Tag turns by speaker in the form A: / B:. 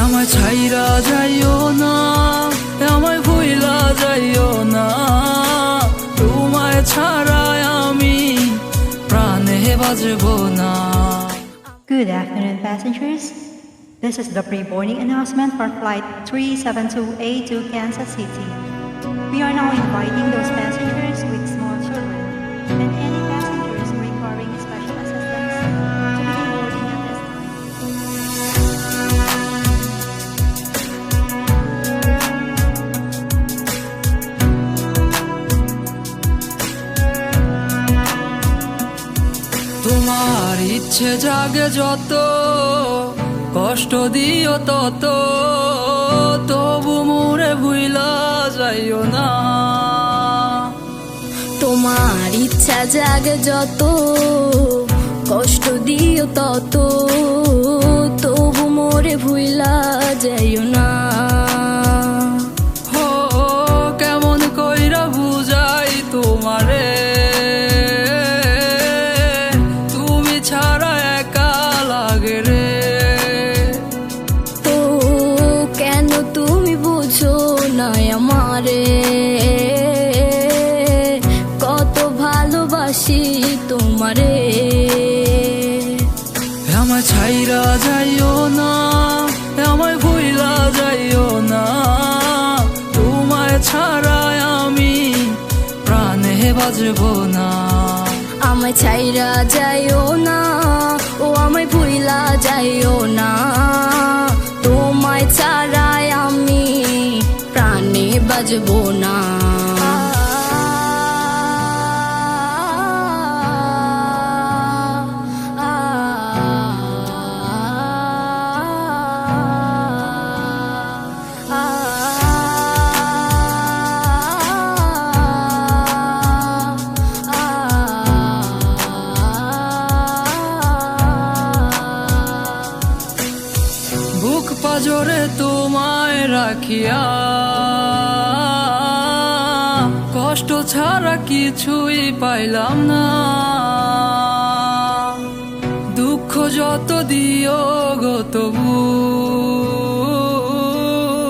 A: আমায় ছাইরা যাইও না, আমায় ভুইলা যাইও না, তোমায় ছাড়া আমি প্রাণে বাজবো না।
B: Good afternoon, passengers. This is the pre-boarding announcement for Flight 372A to Kansas City. We are now inviting those passengers with small children and any passengers requiring special assistance to begin boarding at this time.
A: তোমার ইচ্ছে জাগে যত, কষ্ট দিও তত, তবু মোরে ভুইলা যাইও না।
C: তোমার ইচ্ছা জাগে যত, কষ্ট দিও তত, তবু মোরে ভুইলা যাইও না।
A: হো কেমন কইরা বুঝাই তোমারে, তুমি ছাড়া একা লাগে রে।
C: ও কেন তুমি বুঝো না আমারে, কত ভালোবাসি তোমারে।
A: আমায় ছাইরা যাইও না, আমায় ভুইলা যাইও না, তোমায় ছাড়া আমি প্রাণে বাজবো না।
C: আমায় ছাইরা যাইও না, ও আমায় ভুইলা যাইও না, তোমায় ছাড়া আমি প্রাণে বাজবো না।
A: বুক পাজরে তোমায় রাখিয়া, কষ্ট ছাড়া কিছুই পাইলাম না।